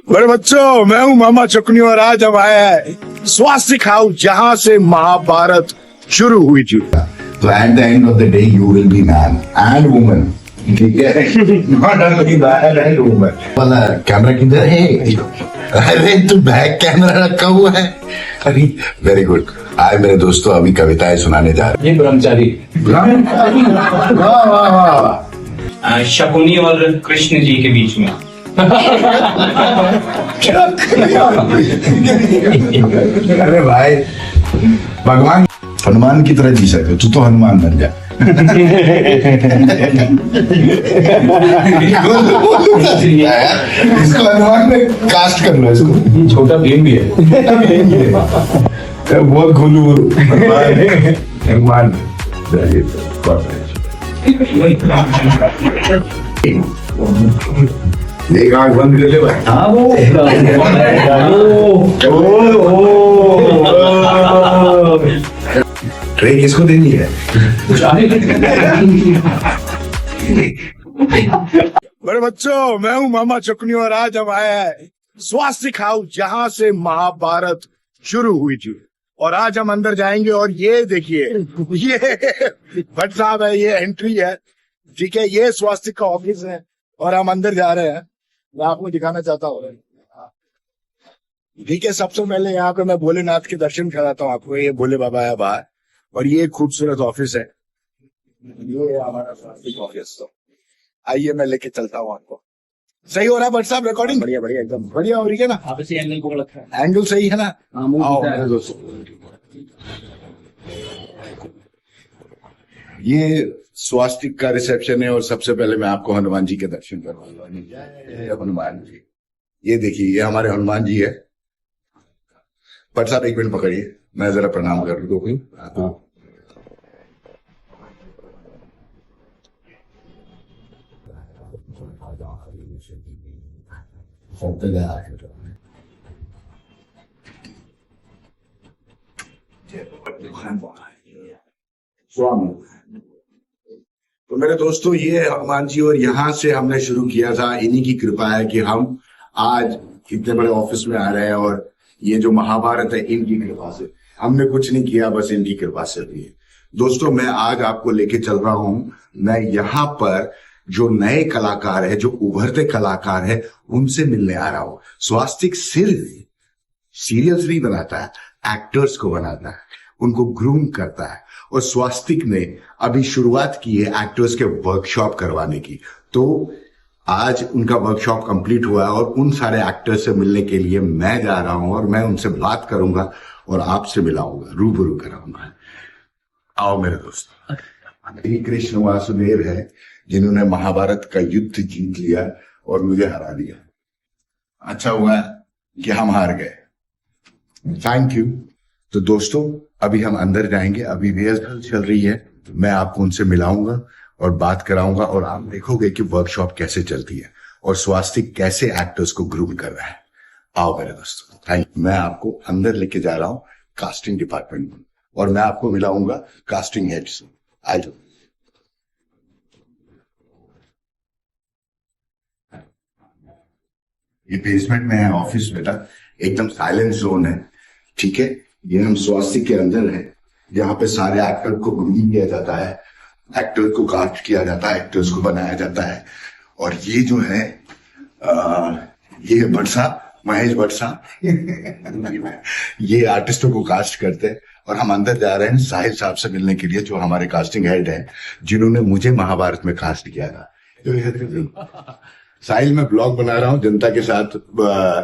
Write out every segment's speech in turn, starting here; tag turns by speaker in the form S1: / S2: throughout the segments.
S1: बड़े बच्चों, मैं हूँ मामा चुकनी और आज हम आए हैं स्वास्तिक हाउस, जहाँ से महाभारत शुरू हुई थी।
S2: So at the end of the day, you will be man and woman. ठीक है? Not only man and woman. वाला कैमरा किधर है? अरे तू बैक कैमरा रखा हुआ है। अरे वेरी गुड। आए मेरे दोस्तों, अभी कविताएं सुनाने जा रहे
S3: ये ब्रह्मचारी।
S2: हैं। वाह वाह वाह।
S3: शकुनी और कृष्ण जी के बीच में।
S2: अरे भाई, भगवान हनुमान की तरह जी सकते हो, तू तो हनुमान बन जा। इसको हनुमान में कास्ट कर लो इसको।
S3: छोटा भीम भी है।
S2: बहुत घोलू हनुमान। एक आंख बंद कर ले भाई।
S3: हाँ वो
S2: ट्रे किसको देनी है?
S1: बड़े बच्चों, मैं हूँ मामा चुकनी और आज हम आए हैं स्वास्तिक हाउस, जहाँ से महाभारत शुरू हुई थी। और आज हम अंदर जाएंगे और ये देखिए, ये भट्ट साहब है, ये एंट्री है, ठीक है। ये स्वास्तिक का ऑफिस है और हम अंदर जा रहे हैं। मैं आपको दिखाना चाहता हूँ, ठीक है। सबसे पहले यहाँ पे मैं भोलेनाथ के दर्शन कराता हूँ आपको। ये भोले बाबा है बाहर और ये खूबसूरत ऑफिस है। ये है हमारा स्वास्तिक ऑफिस। तो आइए, मैं लेके चलता हूँ आपको। सही हो रहा है भट्ट साहब? रिकॉर्डिंग बढ़िया बढ़िया, एकदम बढ़िया हो रही है ना?
S3: आप इसे एंगल पकड़ रखा है।
S1: एंगल सही है ना? आओ
S3: है।
S1: मेरे दोस्तों, ये स्वास्तिक का रिसेप्शन है और सबसे पहले मैं आपको हनुमान जी के दर्शन करवाऊंगा। जय हनुमान जी। ये देखिए, ये हमारे हनुमान जी है। भट्ट साहब एक मिनट पकड़िए, मैं जरा प्रणाम कर लूं। तो मेरे दोस्तों, ये हनुमान जी और यहाँ से हमने शुरू किया था। इन्हीं की कृपा है कि हम आज इतने बड़े ऑफिस में आ रहे हैं और ये जो महाभारत है, इनकी कृपा से। हमने कुछ नहीं किया, बस इनकी कृपा से भी है। दोस्तों, मैं आज आपको लेके चल रहा हूं। मैं यहाँ पर जो नए कलाकार है, जो उभरते कलाकार है, उनसे मिलने आ रहा हूं। स्वास्तिक सिर्फ सीरियल्स नहीं बनाता है, एक्टर्स को बनाता है, उनको ग्रूम करता है। और स्वास्तिक ने अभी शुरुआत की है एक्टर्स के वर्कशॉप करवाने की। तो आज उनका वर्कशॉप कंप्लीट हुआ है और उन सारे एक्टर्स से मिलने के लिए मैं जा रहा हूं और मैं उनसे बात करूंगा और आपसे मिलाऊंगा, रूबरू कराऊंगा। आओ मेरे दोस्त। श्री कृष्ण वासुदेव है, जिन्होंने महाभारत का युद्ध जीत लिया और मुझे हरा दिया। अच्छा हुआ कि हम हार गए। Thank you. तो दोस्तों, अभी हम अंदर जाएंगे। अभी रिहर्सल चल रही है। मैं आपको उनसे मिलाऊंगा और बात कराऊंगा और आप देखोगे कि वर्कशॉप कैसे चलती है और स्वास्तिक कैसे एक्टर्स को ग्रूम कर रहा है। आओ मेरे दोस्तों। Thank you. मैं आपको अंदर लेके जा रहा हूं कास्टिंग डिपार्टमेंट में और मैं आपको मिलाऊंगा कास्टिंग हेड से। आ जाओ। ये बेसमेंट में है ऑफिस बेटा, एकदम साइलेंट जोन है, ठीक है। ये हम स्वास्तिक के अंदर है, जहाँ पे सारे एक्टर को ग्रूमिंग किया जाता है, एक्टर्स को कास्ट किया जाता है, एक्टर्स को बनाया जाता है। और ये जो है ये भट्ट साहब, महेश भट्ट साहब ये आर्टिस्टों को कास्ट करते हैं। और हम अंदर जा रहे हैं साहिल साहब से मिलने के लिए, जो हमारे कास्टिंग हेड हैं, जिन्होंने मुझे महाभारत में कास्ट किया था। तो साहिल, मैं ब्लॉग बना रहा हूँ, जनता के साथ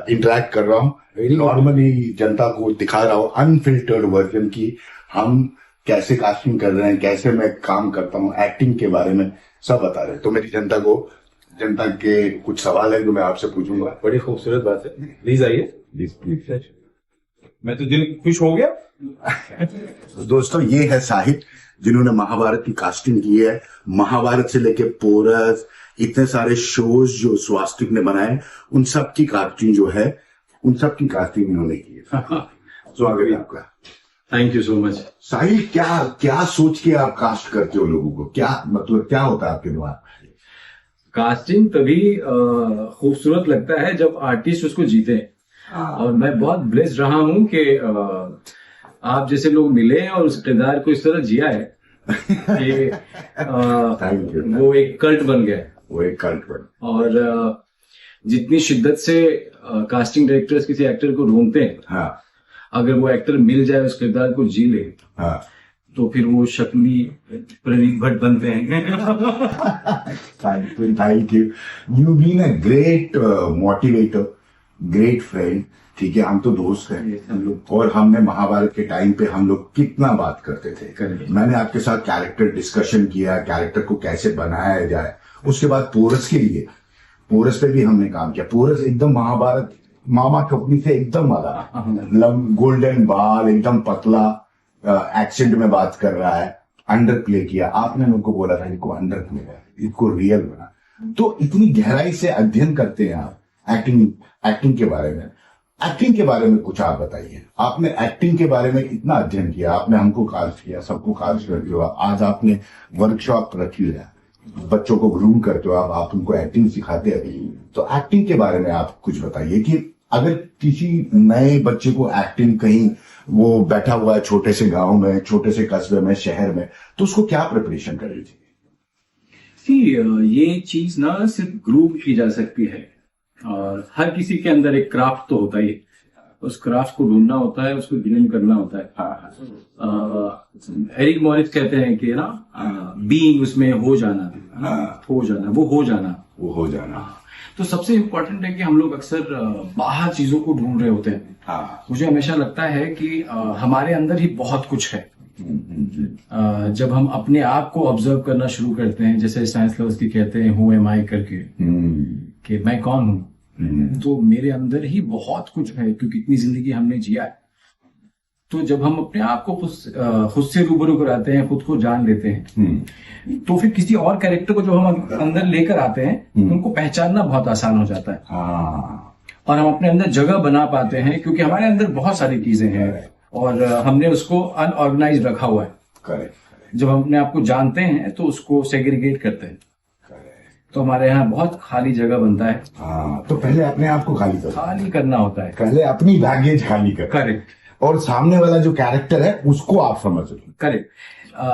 S1: इंटरेक्ट कर रहा हूँ, नॉर्मली जनता को दिखा रहा हूँ अनफिल्टर्ड वर्जन की हम कैसे कास्टिंग कर रहे हैं, कैसे मैं काम करता हूँ, एक्टिंग के बारे में सब बता रहे हैं। तो मेरी जनता के कुछ सवाल है जो मैं आपसे पूछूंगा।
S3: बड़ी खूबसूरत बात है। प्लीज आइए। प्लीज। मैं तो दिल खुश हो गया।
S2: दोस्तों, ये है साहिल, जिन्होंने महाभारत की कास्टिंग की है। महाभारत से लेके पोरस, इतने सारे शोज जो स्वास्तिक ने बनाए, उन सब की कास्टिंग जो है, उन सब की कास्टिंग इन्होंने की है। स्वागत है आपका।
S3: Thank you so much.
S2: Sahil, क्या सोच के आप कास्ट करते हो लोगों को? क्या मतलब, क्या होता है आपके दिमाग?
S4: कास्टिंग तभी खूबसूरत लगता है जब आर्टिस्ट उसको जीते। और मैं बहुत ब्लेस्ड रहा हूं कि आप जैसे लोग मिले और उस किरदार को इस तरह जिया है कि
S1: Thank you.
S4: वो एक कल्ट बन गया है।
S1: वो एक कल्ट बन।
S4: और जितनी शिद्दत से कास्टिंग डायरेक्टर्स किसी एक्टर को ढूंढते हैं,
S1: हाँ
S4: अगर वो एक्टर मिल जाए, उस किरदार को जी ले,
S1: हाँ
S4: तो फिर वो शक्ली प्रदीप भट्ट बनते हैं।
S1: Thank you. You been a great motivator, great friend. ठीक है, हम तो दोस्त हैं हम लोग, और हमने महाभारत के टाइम पे हम लोग कितना बात करते थे।
S4: Correct.
S1: मैंने आपके साथ कैरेक्टर डिस्कशन किया, कैरेक्टर को कैसे बनाया जाए। उसके बाद पोरस के लिए, पोरस पे भी हमने काम किया। पोरस एकदम महाभारत मामा कंपनी से एकदम वाला, गोल्डन बाल, एकदम पतला, एक्सेंट में बात कर रहा है, अंडर प्ले किया। आपने मेरे को बोला था इनको अंडर प्ले है, इसको रियल बना। तो इतनी गहराई से अध्ययन करते हैं आप एक्टिंग के बारे में। एक्टिंग के बारे में कुछ आप बताइए। आपने एक्टिंग के बारे में इतना अध्ययन किया, आपने हमको कास्ट किया, सबको कास्ट करते हो, आज आपने वर्कशॉप रखी है, बच्चों को ग्रूम करते हो आप उनको एक्टिंग सिखाते हैं। तो एक्टिंग के बारे में आप कुछ बताइए कि अगर किसी नए बच्चे को एक्टिंग, कहीं वो बैठा हुआ है छोटे से गांव में, छोटे से कस्बे में, शहर में, तो उसको क्या प्रिपरेशन करनी चाहिए?
S4: ये चीज ना सिर्फ ग्रूम की जा सकती है, और हर किसी के अंदर एक क्राफ्ट तो होता ही है। उस क्राफ्ट को ढूंढना होता है, उसको ग्रूम करना होता है। एरिक मॉरिस कहते हैं कि ना, बीइंग उसमें हो जाना, वो हो जाना। तो सबसे इम्पोर्टेंट है कि हम लोग अक्सर बाहर चीजों को ढूंढ रहे होते हैं। मुझे हमेशा लगता है कि हमारे अंदर ही बहुत कुछ है। जब हम अपने आप को ऑब्जर्व करना शुरू करते हैं, जैसे साइंस लवर्स कहते हैं हु एम आई करके, कि मैं कौन हूं, तो मेरे अंदर ही बहुत कुछ है, क्योंकि इतनी जिंदगी हमने जिया है। तो जब हम अपने आप को खुद से रूबरू कराते हैं, खुद को जान लेते हैं, तो फिर किसी और कैरेक्टर को जो हम अंदर लेकर आते हैं, उनको पहचानना बहुत आसान हो जाता है। और हम अपने अंदर जगह बना पाते हैं, क्योंकि हमारे अंदर बहुत सारी चीजें हैं और हमने उसको अनऑर्गेनाइज रखा हुआ है।
S1: करेक्ट।
S4: जब हम अपने आप को जानते हैं तो उसको सेग्रीगेट करते हैं, तो हमारे यहाँ बहुत खाली जगह बनता है।
S1: तो पहले अपने आप को खाली
S4: करना होता है,
S1: पहले अपनी बैगेज खाली कर।
S4: करेक्ट।
S1: और सामने वाला जो कैरेक्टर है उसको आप समझ लो।
S4: करेक्ट।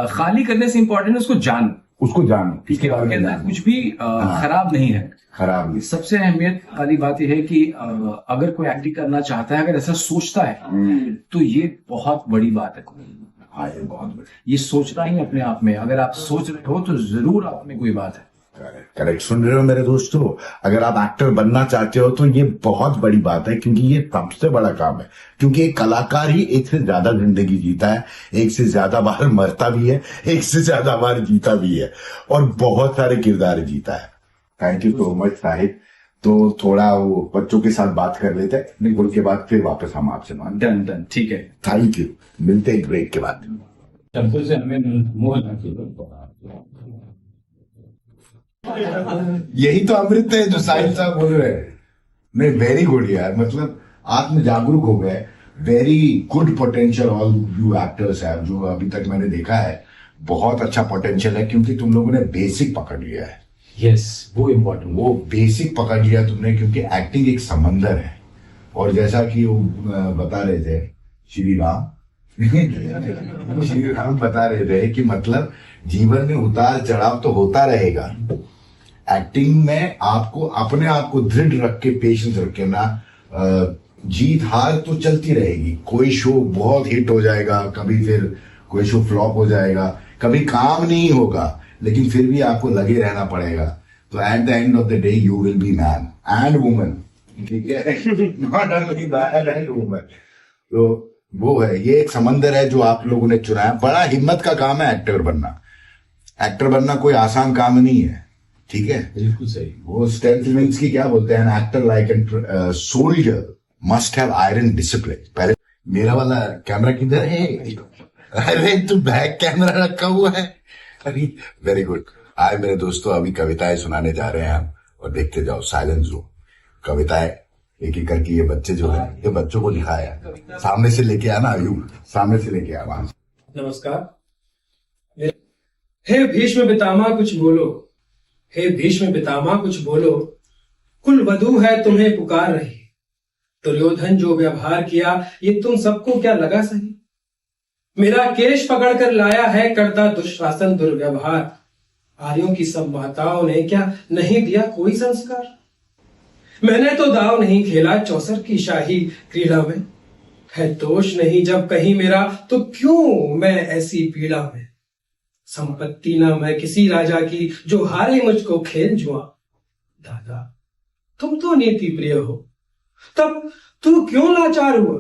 S4: खाली करने से इम्पोर्टेंट है उसको जानो,
S1: इसके बारे में
S4: अंदर कुछ भी खराब नहीं है।
S1: खराब नहीं।
S4: सबसे अहमियत वाली बात यह है कि अगर कोई एक्टिंग करना चाहता है, अगर ऐसा सोचता है, तो ये बहुत बड़ी बात है।
S1: हाँ, ये बहुत बड़ी।
S4: ये सोचना ही अपने आप में, अगर आप सोच रहे हो तो जरूर आप में कोई बात है।
S1: करेक्ट। सुन रहे हो मेरे दोस्तों, अगर आप एक्टर बनना चाहते हो तो ये बहुत बड़ी बात है, क्योंकि ये सबसे बड़ा काम है। क्योंकि एक कलाकार ही एक से ज्यादा जिंदगी जीता है, एक से ज्यादा बार मरता भी है, एक से ज्यादा बार जीता भी है, और बहुत सारे किरदार जीता है। Thank you so much Sahib. तो थोड़ा वो बच्चों के साथ बात कर लेते हैं, उनके बाद फिर वापस हम आपसे मानते हैं।
S4: डन, ठीक है।
S1: Thank you. मिलते हैं ब्रेक के बाद।
S4: शब्दों से हमें
S1: यही तो अमृत है जो साहिब साहब बोल रहे हैं। नहीं, वेरी गुड यार, मतलब आत्म जागरूक हो गए। Very good potential all you actors है, जो अभी तक मैंने देखा है बहुत अच्छा पोटेंशियल है, क्योंकि तुम लोगों ने बेसिक पकड़ लिया है।
S4: यस, वो इम्पोर्टेंट,
S1: वो बेसिक पकड़ लिया तुमने, क्योंकि एक्टिंग एक समंदर है। और जैसा कि वो बता रहे थे श्री राम श्री राम बता रहे थे कि मतलब जीवन में उतार चढ़ाव तो होता रहेगा। एक्टिंग में आपको अपने आप को दृढ़ रख के, पेशेंस रख के ना, जीत हार तो चलती रहेगी। कोई शो बहुत हिट हो जाएगा, कभी फिर कोई शो फ्लॉप हो जाएगा, कभी काम नहीं होगा, लेकिन फिर भी आपको लगे रहना पड़ेगा। तो at the end of the day you will be man and woman, ठीक है, not only man and woman. तो वो है, ये एक समंदर है जो आप लोगों ने चुना है। बड़ा हिम्मत का काम है एक्टर बनना। एक्टर बनना कोई आसान काम नहीं है, ठीक है,
S4: बिल्कुल सही।
S1: वो स्टेन फिल्म्स की क्या बोलते हैं, actor like an soldier must have iron discipline. पहले मेरा वाला कैमरा किधर है? अरे तू बैक कैमरा रखा हुआ है। अरे वेरी गुड। आज मेरे दोस्तों अभी कविताएं सुनाने जा रहे हैं हम, और देखते जाओ साइलेंस रूम। कविताएं एक एक करके ये बच्चे जो है, ये बच्चों को दिखाया, सामने से लेके आना, आयु सामने से लेके आ वहां।
S5: नमस्कार। हे भीष्म पितामह कुछ बोलो, हे भीष्म पितामह कुछ बोलो, कुल वधू है तुम्हें पुकार रही। दुर्योधन जो व्यवहार किया ये तुम सबको क्या लगा सही? मेरा केश पकड़कर लाया है करता दुशासन दुर्व्यवहार। आर्यों की सब माताओं ने क्या नहीं दिया कोई संस्कार? मैंने तो दाव नहीं खेला चौसर की शाही क्रीड़ा में। है दोष नहीं जब कहीं मेरा तो क्यों मैं ऐसी पीड़ा में? संपत्ति ना मैं किसी राजा की जो हारे मुझको खेल जुआ। दादा तुम तो नीति प्रिय हो, तब तू क्यों लाचार हुआ?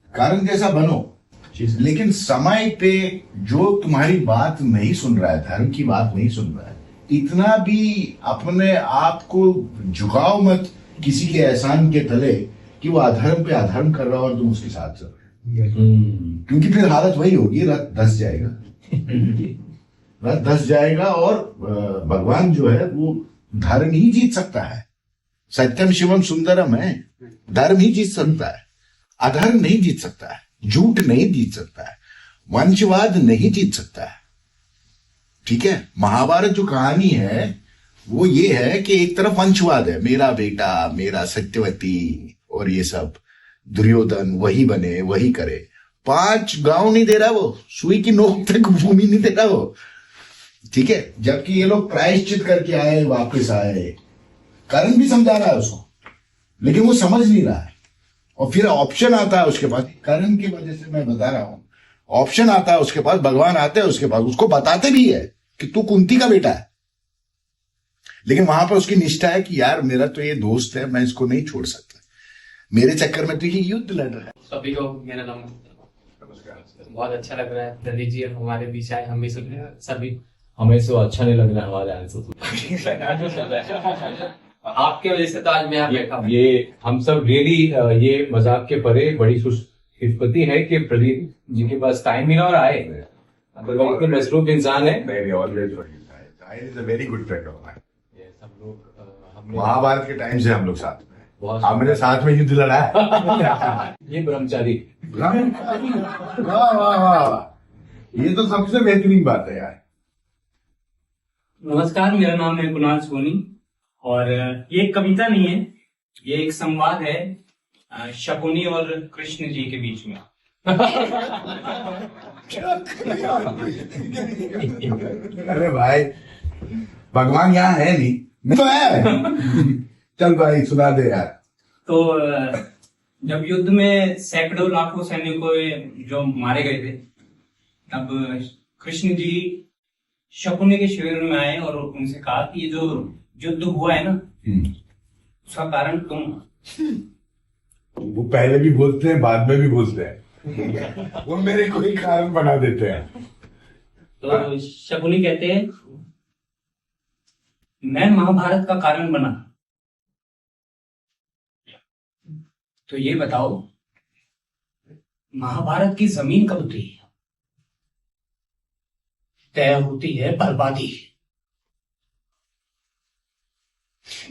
S2: कारण जैसा बनो, लेकिन समय पे जो तुम्हारी बात नहीं सुन रहा है, धर्म की बात नहीं सुन रहा है, इतना भी अपने आप को झुकाओ मत किसी के एहसान के तले कि वो अधर्म पे अधर्म कर रहा हो और तुम उसके साथ चल रहे हो। क्योंकि फिर हालत वही होगी, रथ धस जाएगा। रथ धस जाएगा और भगवान जो है वो धर्म ही जीत सकता है। सत्यम शिवम सुंदरम है, धर्म ही जीत सकता है, अधर्म नहीं जीत सकता है, झूठ नहीं जीत सकता है, वंशवाद नहीं जीत सकता है। ठीक है, महाभारत जो कहानी है वो ये है कि एक तरफ वंशवाद है, मेरा बेटा, मेरा सत्यवती और ये सब, दुर्योधन वही बने वही करे। 5 गांव नहीं दे रहा वो, सुई की नोक तक भूमि नहीं दे रहा वो। ठीक है, जबकि ये लोग प्रायश्चित करके आए, वापस आए, कर्ण भी समझा रहा है उसको, लेकिन वो समझ नहीं रहा है। और फिर ऑप्शन आता है उसके पास, कर्ण की वजह से मैं बता रहा हूं, ऑप्शन आता है उसके पास, भगवान आते हैं उसके पास, उसको बताते भी है कि तू कुंती का बेटा है, लेकिन वहां पर उसकी निष्ठा है कि यार मेरा तो ये दोस्त है, मैं इसको नहीं छोड़ सकता, मेरे चक्कर में तो ये युद्ध लड़ रहा है।
S6: सभी को मेरा नमस्कार। बहुत अच्छा लग रहा है ललित जी हमारे बीच आए, हम भी सभी
S7: हमें तो अच्छा नहीं लग रहा है हमारे आने से।
S6: आपके वजह से तो आज मैं यहाँ बैठा हूँ।
S7: ये हम सब रियली ये मजाक के परे बड़ी खुशकिस्मती है कि प्रदीप जी के पास टाइम मिला और आए। इतने मसरूफ इंसान है।
S1: Very good friend of mine.
S7: सब लोग हमने
S1: महाभारत के टाइम से हम लोग साथ में हैं।
S7: बहुत
S1: हमने साथ में युद्ध लड़ा है।
S7: ये ब्रह्मचारी।
S1: वाह वाह वाह, ये तो सबसे बेहतरीन बात है यार।
S8: नमस्कार, मेरा नाम है कुणाल सोनी और ये एक कविता नहीं है, ये एक संवाद है शकुनी और कृष्ण जी के बीच में।
S1: अरे भाई, भगवान यहाँ है नहीं, मैं तो है। चल भाई सुना दे यार।
S8: तो जब युद्ध में सैकड़ों लाखों सैनिकों जो मारे गए थे, तब कृष्ण जी शकुनी के शिविर में आए और उनसे कहा कि ये जो युद्ध हुआ है ना, उसका कारण तुम।
S1: वो पहले भी बोलते हैं, बाद में भी बोलते हैं। वो मेरे को ही कारण बना देते हैं।
S8: तो शकुनी कहते हैं, मैं महाभारत का कारण बना, तो ये बताओ महाभारत की जमीन कब उतरी? तय होती है बर्बादी।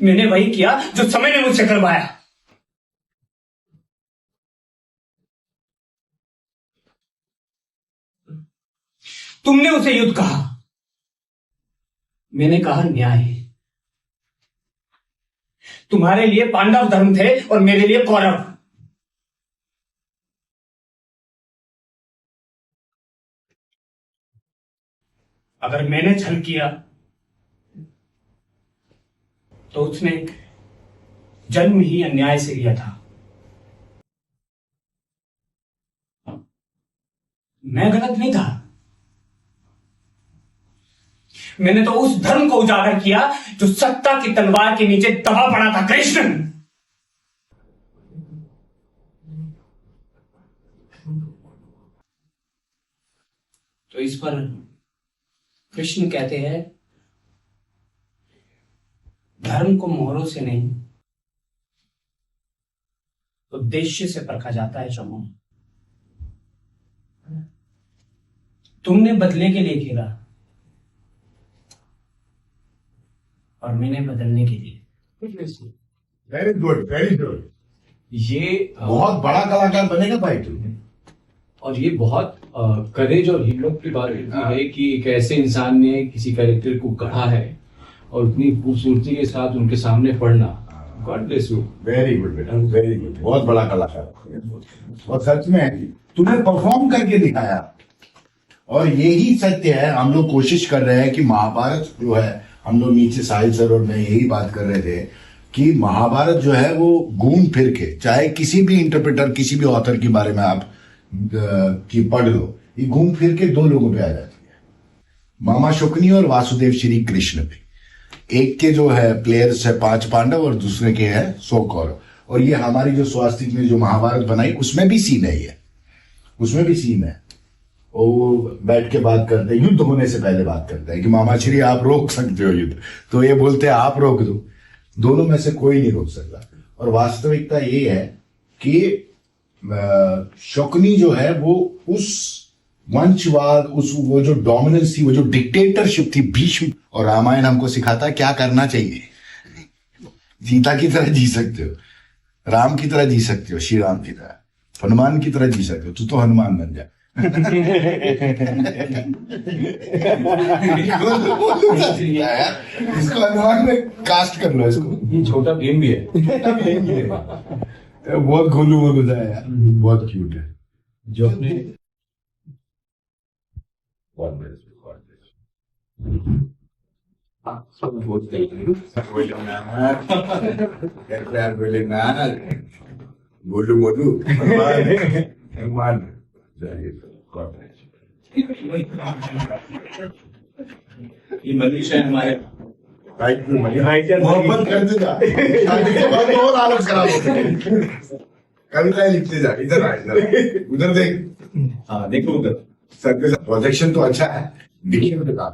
S8: मैंने वही किया जो समय ने मुझसे करवाया। तुमने उसे युद्ध कहा, मैंने कहा न्याय। तुम्हारे लिए पांडव धर्म थे और मेरे लिए कौरव। अगर मैंने छल किया तो उसने जन्म ही अन्याय से लिया था। मैं गलत नहीं था, मैंने तो उस धर्म को उजागर किया जो सत्ता की तलवार के नीचे दबा पड़ा था। कृष्ण, तो इस पर कृष्ण कहते हैं, धर्म को मोहरों से नहीं उद्देश्य से परखा जाता है। चमो, तुमने बदले के लिए खेला और मैंने बदलने के लिए।
S1: Very good very good.
S7: ये
S2: बहुत बड़ा कलाकार बनेगा भाई तू।
S7: और ये बहुत करेज और हिम्मत की बात होती है कि एक ऐसे इंसान ने किसी कैरेक्टर को गढ़ा है और उतनी खूबसूरती के साथ उनके सामने पढ़ना। God bless you.
S2: Very good बेटा, वेरी गुड, बहुत बड़ा कलाकार। और सच में तूने परफॉर्म करके दिखाया, और यही सत्य है। हम लोग कोशिश कर रहे हैं कि महाभारत जो है, हम लोग नीचे साहिल सर और मैं यही बात कर रहे थे कि महाभारत जो है वो घूम फिर के, चाहे किसी भी इंटरप्रेटर, किसी भी ऑथर के बारे में आप की पढ़ लो, ये घूम फिर के 2 लोगों पे आ जाती है, मामा शुकनी और वासुदेव श्री कृष्ण पे। एक के जो है प्लेयर्स है 5 पांडव और दूसरे के है 100 कौरव। और ये हमारी जो स्वास्तिक ने जो महाभारत बनाई उसमें भी सीन है, ये उसमें भी सीन है। वो बैठ के बात करते हैं, युद्ध होने से पहले बात करते हैं कि मामा श्री आप रोक सकते हो युद्ध, तो ये बोलते हैं आप रोक दो। दोनों में से कोई नहीं रोक सकता। और वास्तविकता ये है कि शकुनी जो है वो उस वंशवाद, उस वो जो डोमिनेंस थी, वो जो डिक्टेटरशिप थी, भीष्म। और रामायण हमको सिखाता है क्या करना चाहिए। सीता की तरह जी सकते हो, राम की तरह जी सकते हो, श्री राम की तरह, हनुमान की तरह जी सकते हो। तू तो हनुमान बन जा। इसको हनुमान में कास्ट कर लो इसको।
S7: ये छोटा भीम भी है।
S2: बहुत गोलू मोलू था यार, बहुत क्यूट है।
S7: जो अपने
S2: गोलू मोलू हनुमान।
S7: ये मनीष है हमारे।
S2: मोहब्बत करते जा, शादी के बाद और आलस करा दो। कविताएं लिखते जा। इधर आ, इधर आ। उधर देख।
S7: हाँ देखो उधर।
S2: सर के साथ प्रोजेक्शन तो अच्छा है, देखिए मेरे का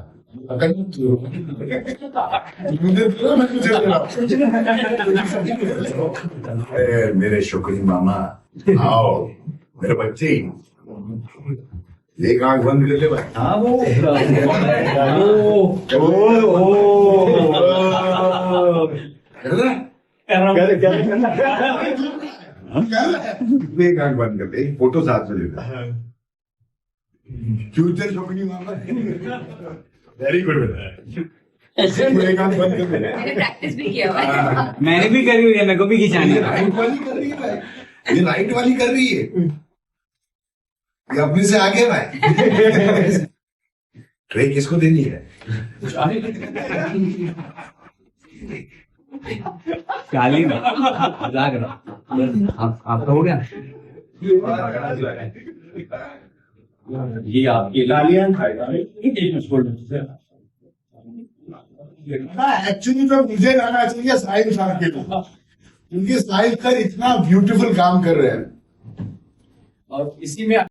S2: मेरे शुक्रिया मामा। आओ मेरे बच्चे, एक आंख बंद कर ले भाई।
S7: हाँ वो
S2: एक आंख बंद कर ले, फोटो साथ में लेना। फ्यूचर शुक्रिया मामा। वेरी गुड बेटा। एक आंख बंद कर ले।
S9: मैंने प्रैक्टिस भी किया हुआ है।
S8: मैंने भी करी हुई है, मेरे को भी खिंचानी है।
S2: राइट वाली कर रही है भाई, ये राइट वाली कर रही है, ये अपने से आगे भाई। ट्रे किसको देनी है?
S7: काली ना मजाक रहा। आपका हो गया। ये आपकी लालियां
S2: एक्चुअली तो मुझे जाना चाहिए साहिल खान के लिए, क्योंकि साहिल सर इतना ब्यूटीफुल काम कर रहे हैं।
S7: और इसी में